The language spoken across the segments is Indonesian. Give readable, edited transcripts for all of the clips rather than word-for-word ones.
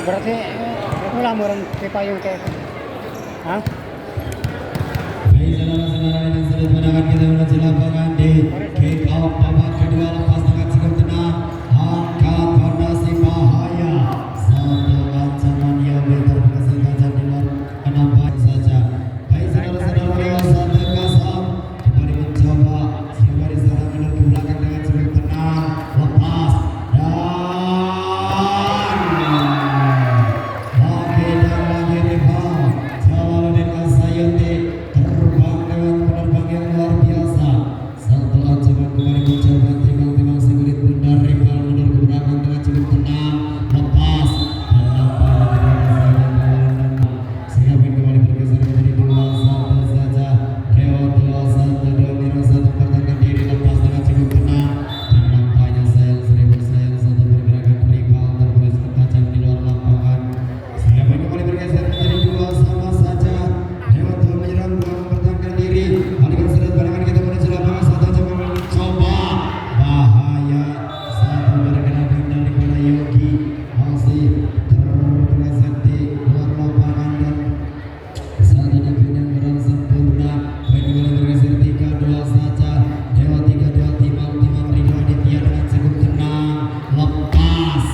berarti itu lah murang payung kayak hah? Baik saudara-saudara yang sudah mendengar kita menuju lapangan di kick off babak kedua lepas tangan cukup tenang angkat fondasi bahaya satu ancaman yang berterkasi tajam di luar penampak saja. Baik saudara-saudara lewat satu kosong kembali mencoba siapa di sana mundur ke belakang dengan cukup tenang lepas dan lagi rebound Jalaluddin Al-Sayuti terbang dengan penerbang yang luar biasa. Satu ancaman kembali mencoba timbang-timbang segulit bundar rival mundur ke belakang dengan cukup tenang lepas sehingga kembali bergeser menjadi 2-1 saja. Dewa 2-1 Domino 1 pertahankan diri lepas dengan cukup tenang dan nampaknya sayang satu pergerakan rival terputus tajam di luar lapangan sehingga kembali bergeser menjadi 2 sama saja. Dewa telah menyerang dua mempertahankan diri alihkan seret barengan kita menuju lapangan satu ancaman mencoba bahaya satu bergerakan dari para Yogi masih terpeleset di luar lapangan dan saat ini yang berang sempurna. Baik kembali bergeser 3-2 saja. Dewa 3-2 timang Ridho Aditya dengan cukup tenang lepas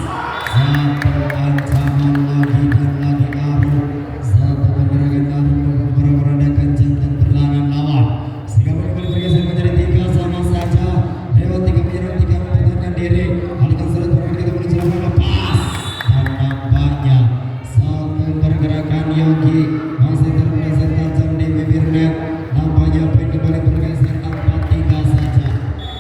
satu ancaman lagi dan lagi arung satu pergerakan arung memperebutkan jantan berlanan lawan sehingga kembali bergeser menjadi 3 sama saja. Dewa 3 menyerang 3 mempertahankan diri alihkan seret barengan kita menuju lapangan lepas dan nampaknya satu pergerakan Yogi masih terpeleset tajam di bibir net. Nampaknya poin kembali bergeser 4-3 saja.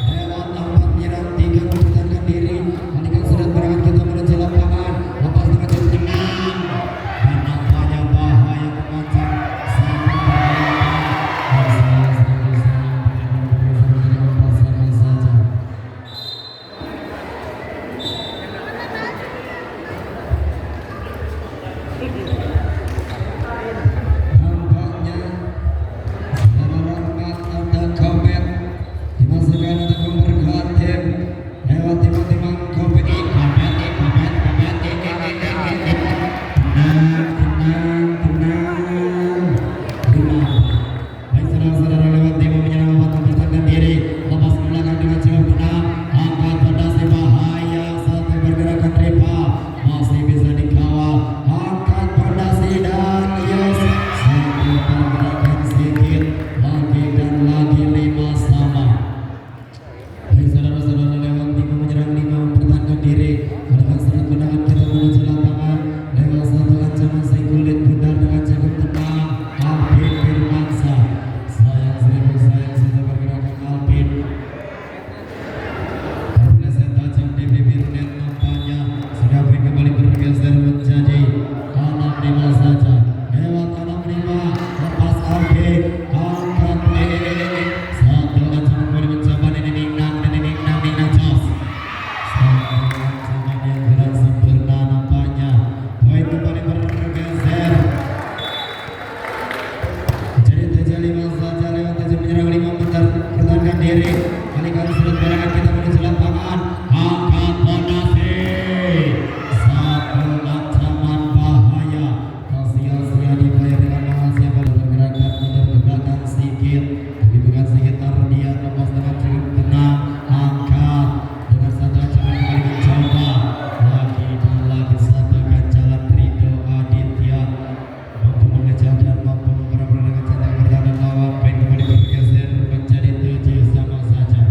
Dewa 4 menyerang 3 mempertahankan diri alihkan seret barengan kita menuju lapangan lepas dengan cukup tenang dan nampaknya bahaya mengancam satu pergerakan saja. Nampaknya saudara Rangkat ada comeback dimasukkan untuk memperkuat tim lewat timang comeback tenang. Baik saudara-saudara lewat tim menyerang mempertahankan diri lepas ke belakang dengan cukup tenang angkat fondasi bahaya satu pergerakan rival masih bisa dikawal angkat fondasi dan yes satu pergerakan sedikit lagi dan lagi 5 sama. Baik saudara-saudara lewat tim menyerang 5 mempertahankan diri alihkan seret barengan kita menuju lapangan lewat satu ancaman segulit bundar dengan cukup tenang Alvin Firmansyah sayang satu pergerakan Alvin terpeleset tajam di bibir net nampaknya sehingga poin kembali bergeser menjadi 6-5 saja. Lewat 6-5 lepas Alvin angkat play satu ancaman kembali mencoba Ninang Jos satu ancaman yang gerak sempurna nampaknya poin kembali bergeser menjadi 7-5 saja. Lewat 7 menyerang 5 mempertahankan diri alihkan seret barengan kita menuju lapangan angkat fondasi satu ancaman bahaya tak sia-sia dibayar dengan mahasiswa pada pergerakan mundur ke belakang sedikit tapi bukan sekitar dia lepas dengan cukup tenang angkat dengan satu ancaman kembali mencoba lagi dan lagi satu ganjalan Ridho Aditya mampu mengejar dan mampu memperebutkan jantan pertahanan lawan. Poin kembali bergeser menjadi 7 sama saja.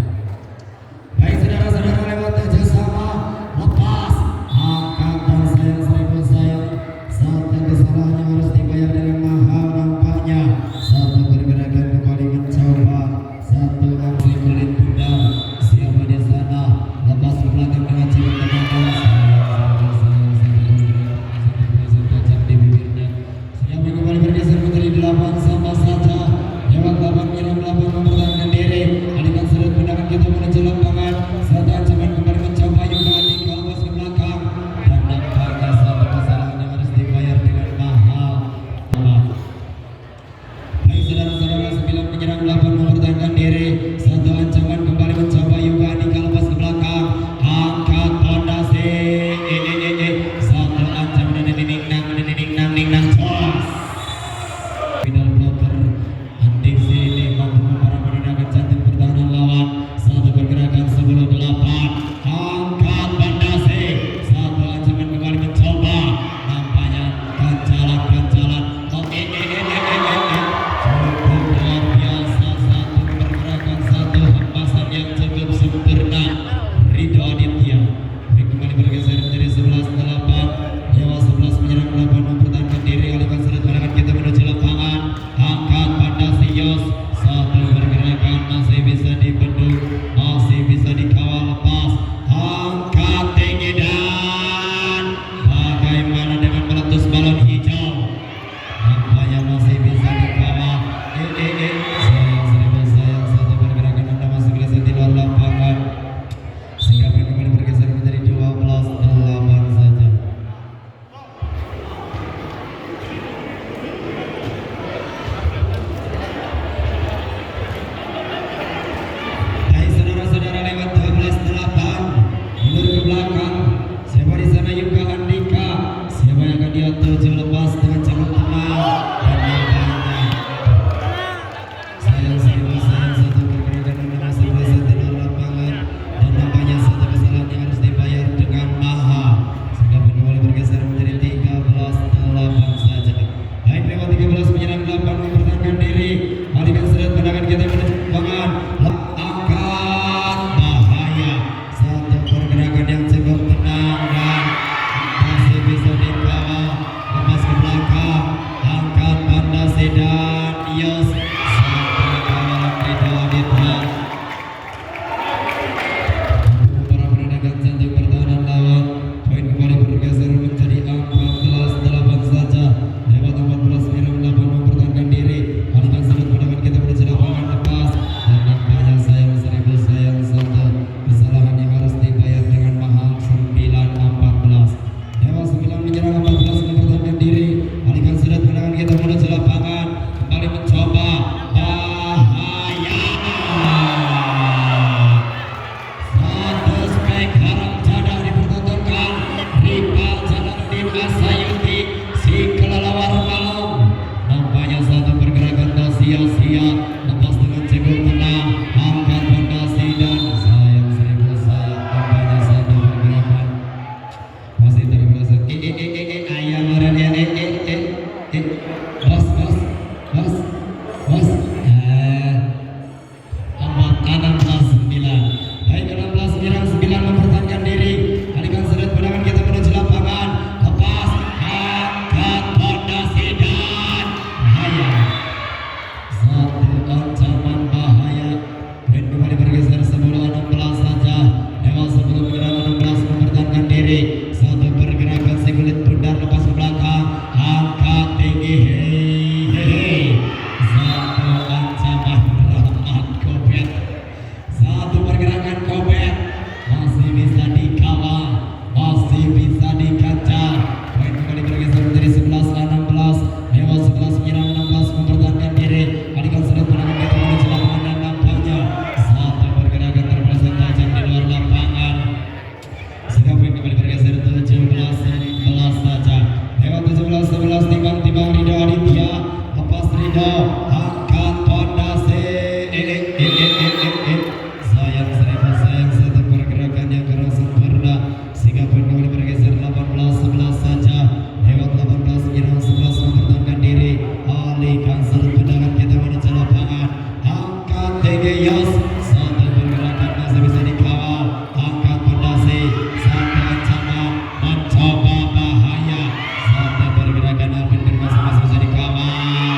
TG Yos satu pergerakan masih bisa dikawal, angkat pondasi, satu ancaman mencoba bahaya, satu pergerakan Alvin Firman masih bisa dikawal,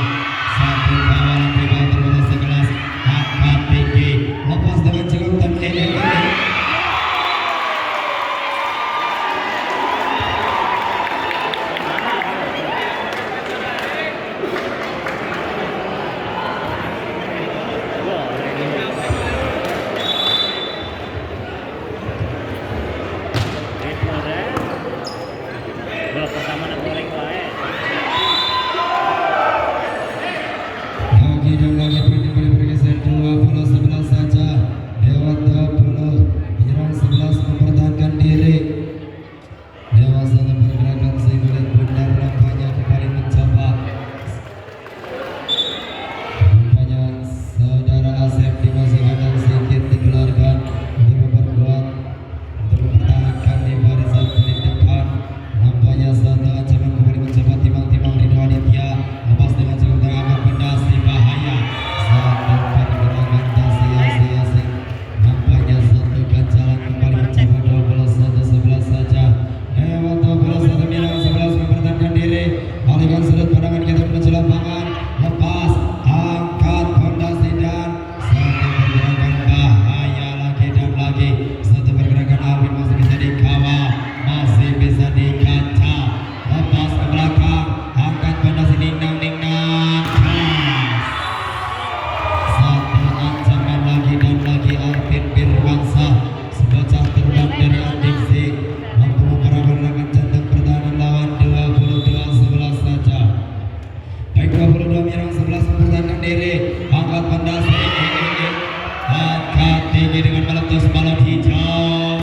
satu kawalan rebound terbatas sekelas, angkat tinggi, lepas dengan cukup dan Gol pertama nak goreng wae. lagi dan lagi kembali bergeser 20-11 saja lewat 20 menyerang 11 mempertahankan diri dewasa dan pergerakan sehingga benar nampaknya kembali mencoba saudara Asep dimasukkan sedikit dikeluarkan untuk memperkuat untuk mempertahankan di barisan paling depan nampaknya satu ancaman kembali mencoba timang-timang Ridho Aditya lepas dengan cukup terangkat pendasi bahaya satu pergerakan dasi asing nampaknya satu ganjalan kembali mencoba 21-11 saja lewat 21 menyerang 11 mempertahankan diri alihkan sudut pandangan kita menuju lapangan lepas angkat pondasi dan satu pergerakan bahaya lagi dan lagi satu pergerakan Alvin masih bisa dikawal masih bisa dikaca lepas ke belakang angkat pondasi dingdang satu ancaman lagi dan lagi Alvin Firmansyah sebocah terbang dari adiksi mampu memperagakan jantung pertahanan lawan 22-11 saja baik 22 menyerang 11 mempertahankan diri angkat pondasi angkat tinggi dengan meletus balon hijau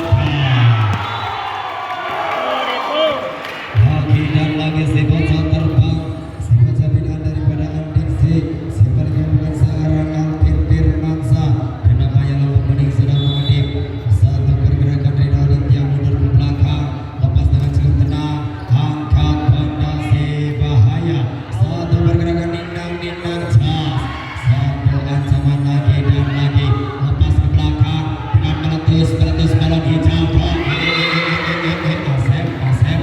lagi dan lagi si bocah terbang si bocah binaan daripada adiksi sebaliknya bukan seorang Alvin Firmansyah dan namanya lawan bening sedang mengedip satu pergerakan Ridho Aditya mundur ke belakang lepas dengan cukup tenang angkat pondasi bahaya satu pergerakan nindang cas satu ancaman lagi dan lagi lepas ke belakang dengan meletus balon hijau Asep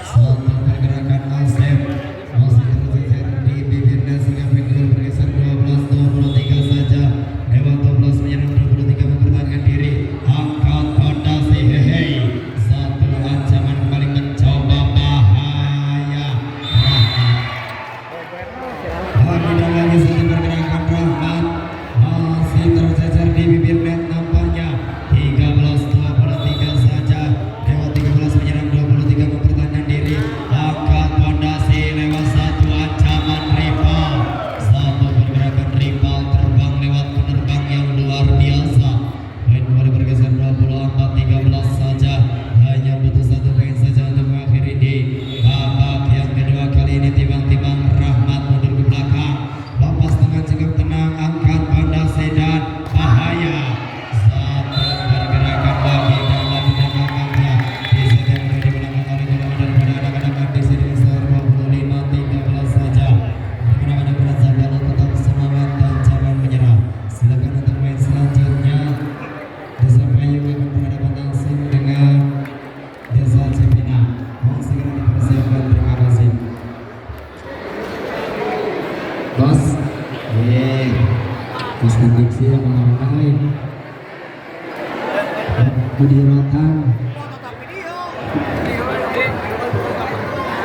satu pergerakan Asep masih terjejer di bibirnya sehingga Figur bergeser 12-23 saja lewat 12 menyerang 23 mempertahankan diri angkat pondasi hei satu ancaman kembali mencoba bahaya lagi dan lagi satu pergerakan Rahmat masih terjejer di bibir net nampaknya 13-23 saja lewat 13 menyerang 23 mempertahankan diri angkat pondasi lewat satu ancaman rival satu pergerakan rival terbang lewat penerbang yang luar biasa poin kembali bergeser 24-13 saja hanya butuh satu poin saja untuk mengakhiri di babak yang kedua kali ini timbang-timbang Rahmat mundur ke belakang lepas dengan cukup tenang angkat pondasi dan bahaya satu pergerakan lagi dan lagi dan nampaknya di set yang sudah dimenangkan oleh golongan daripada anak-anak di sini skor 25-13 saja anak-anak berat sabar tetap semangat dan jangan menyerah silakan untuk main selanjutnya Desa Payung akan berhadapan langsung dengan Desa Cipinang mohon segera dipersiapkan terima kasih bos bos kondisi yang mengamalkan Budi Rotan